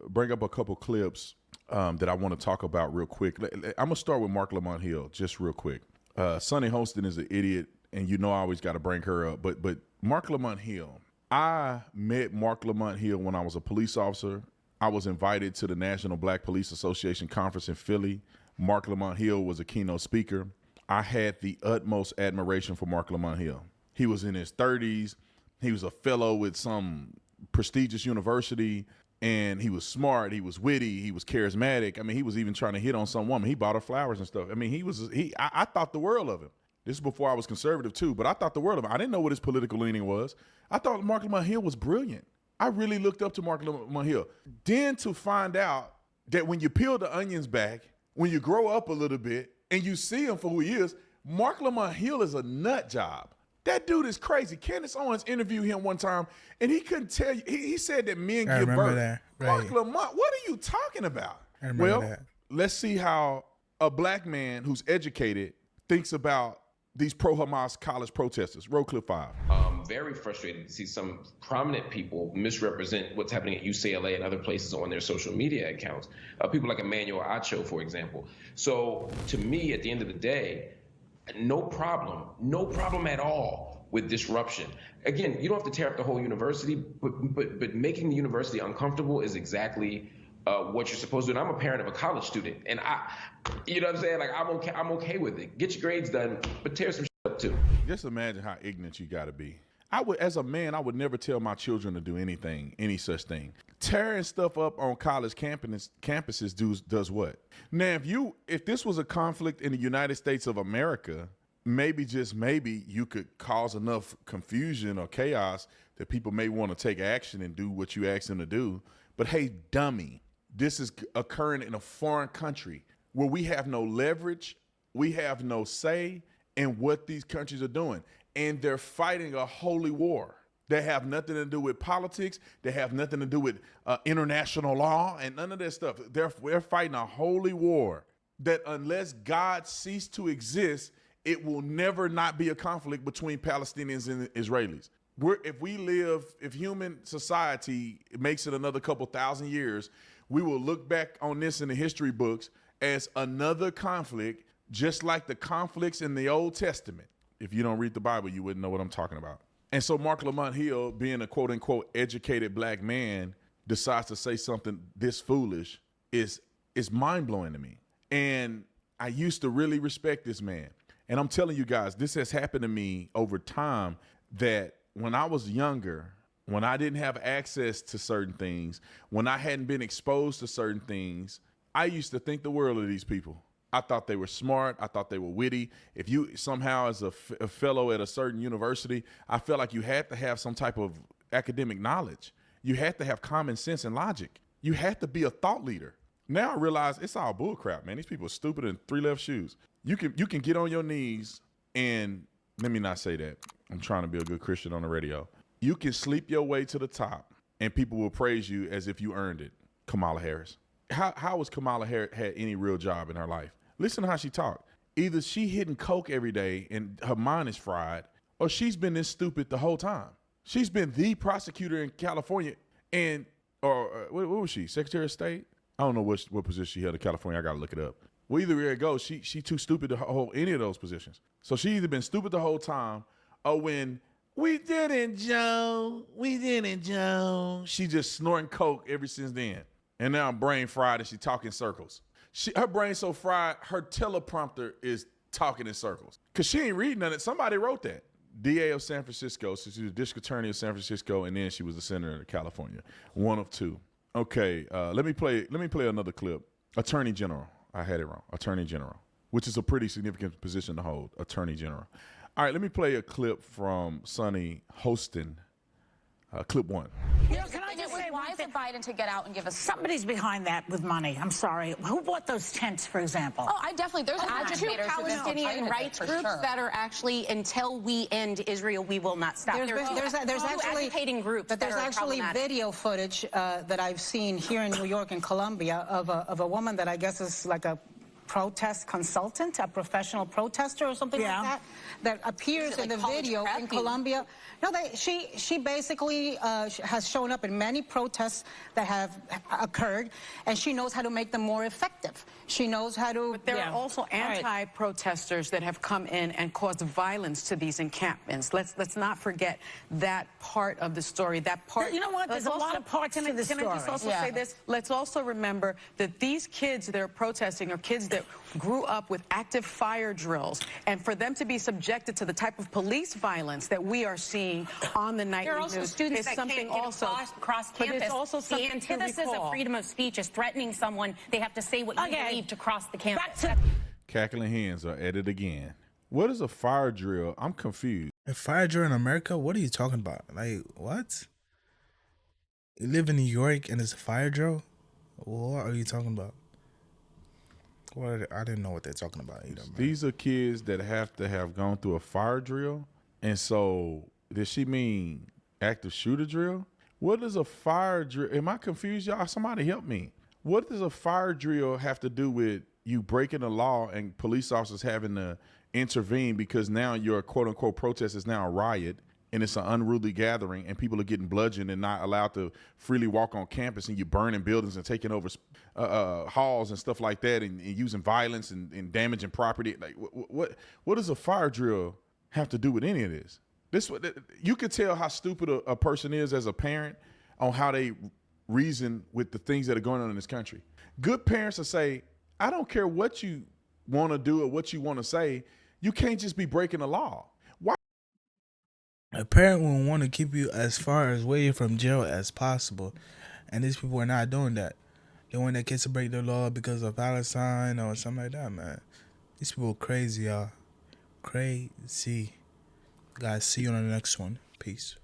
bring up a couple clips that I want to talk about real quick. I'm going to start with Marc Lamont Hill, just real quick. Sonny Holston is an idiot, and you know I always got to bring her up. But Marc Lamont Hill, I met Marc Lamont Hill when I was a police officer. I was invited to the National Black Police Association Conference in Philly. Marc Lamont Hill was a keynote speaker. I had the utmost admiration for Marc Lamont Hill. He was in his 30s. He was a fellow with some prestigious university, and he was smart. He was witty. He was charismatic. I mean, he was even trying to hit on some woman. He bought her flowers and stuff. I mean, I thought the world of him. This is before I was conservative too, but I thought the world of him. I didn't know what his political leaning was. I thought Marc Lamont Hill was brilliant. I really looked up to Marc Lamont Hill. Then to find out that when you peel the onions back, when you grow up a little bit and you see him for who he is, Marc Lamont Hill is a nut job. That dude is crazy. Candace Owens interviewed him one time, and he couldn't tell you. He said that men give birth. That. Right. Marc Lamont, what are you talking about? Well, that. Let's see how a black man who's educated thinks about these pro-Hamas college protesters. Roll clip 5. Very frustrated to see some prominent people misrepresent what's happening at UCLA and other places on their social media accounts. People like Emmanuel Acho, for example. So to me, at the end of the day, no problem at all with disruption. Again, you don't have to tear up the whole university, but making the university uncomfortable is exactly what you're supposed to do. And I'm a parent of a college student, and you know what I'm saying? Like, I'm okay with it. Get your grades done, but tear some shit up too. Just imagine how ignorant you got to be. As a man, I would never tell my children to do anything, any such thing. Tearing stuff up on college campuses does what? Now, if this was a conflict in the United States of America, maybe, just maybe, you could cause enough confusion or chaos that people may want to take action and do what you ask them to do. But hey, dummy, this is occurring in a foreign country where we have no leverage, we have no say in what these countries are doing. And they're fighting a holy war. They have nothing to do with politics. They have nothing to do with international law and none of that stuff. They're fighting a holy war that unless God ceased to exist, it will never not be a conflict between Palestinians and Israelis. If human society makes it another couple thousand years, we will look back on this in the history books as another conflict, just like the conflicts in the Old Testament. If you don't read the Bible, you wouldn't know what I'm talking about. And so Marc Lamont Hill, being a quote unquote educated black man, decides to say something this foolish is mind blowing to me. And I used to really respect this man. And I'm telling you guys, this has happened to me over time, that when I was younger, when I didn't have access to certain things, when I hadn't been exposed to certain things, I used to think the world of these people. I thought they were smart. I thought they were witty. If you somehow, as a fellow at a certain university, I felt like you had to have some type of academic knowledge. You had to have common sense and logic. You had to be a thought leader. Now I realize it's all bullcrap, man. These people are stupid in 3 left shoes. You can get on your knees and, let me not say that. I'm trying to be a good Christian on the radio. You can sleep your way to the top and people will praise you as if you earned it. Kamala Harris. How has Kamala Harris had any real job in her life? Listen to how she talked. Either she hitting coke every day and her mind is fried, or she's been this stupid the whole time. She's been the prosecutor in California, what was she, Secretary of State? I don't know what position she held in California. I gotta look it up. Well, either way it goes, she too stupid to hold any of those positions. So she either been stupid the whole time, or when we didn't, Joe, she just snorting coke ever since then. And now I'm brain fried and she talking circles. Her brain's so fried, her teleprompter is talking in circles. Because she ain't reading none of it. Somebody wrote that. DA of San Francisco, so she was district attorney of San Francisco, and then she was the senator of California. One of two. Okay, let me play another clip. Attorney General. I had it wrong. Attorney General, which is a pretty significant position to hold. Attorney General. All right, let me play a clip from Sonny Holston. Clip 1. You know, can I just say, why is it Biden to get out and give us somebody's behind that with money? I'm sorry. Who bought those tents, for example? Oh, I definitely. There's agitators, Palestinian rights groups that are actually, until we end Israel, we will not stop. There's actually agitating groups. But there's actually video footage that I've seen here in New York and Columbia of a woman that I guess is like a protest consultant, a professional protester or something like that appears in the video in Colombia. No, she basically has shown up in many protests that have occurred, and she knows how to make them more effective. She knows how to... But there are also anti-protesters that have come in and caused violence to these encampments. Let's not forget that part of the story. That part... You know what? There's a lot of parts to the story. Can I just also say this? Let's also remember that these kids that are protesting are kids that grew up with active fire drills, and for them to be subjected to the type of police violence that we are seeing on the nightly there are also news students is that something can't also across campus. But it's also the something antithesis to recall. of freedom of speech is threatening someone. They have to say what you believe to cross the campus. Cackling hens are at it again. What is a fire drill? I'm confused. A fire drill in America? What are you talking about? Like, what? You live in New York and it's a fire drill? What are you talking about? Well, I didn't know what they're talking about either. Man. These are kids that have to have gone through a fire drill. And so, does she mean active shooter drill? What is a fire drill? Am I confused, y'all? Somebody help me. What does a fire drill have to do with you breaking the law and police officers having to intervene because now your quote-unquote protest is now a riot and it's an unruly gathering and people are getting bludgeoned and not allowed to freely walk on campus, and you're burning buildings and taking over halls and stuff like that, and using violence and damaging property? Like, what does a fire drill have to do with any of this? You could tell how stupid a person is as a parent on how they reason with the things that are going on in this country. Good parents will say, I don't care what you want to do or what you want to say. You can't just be breaking the law. Why? A parent will want to keep you as far away from jail as possible. And these people are not doing that. They want their kids to break the law because of Palestine or something like that, man. These people are crazy, y'all. Crazy. Guys, see you on the next one. Peace.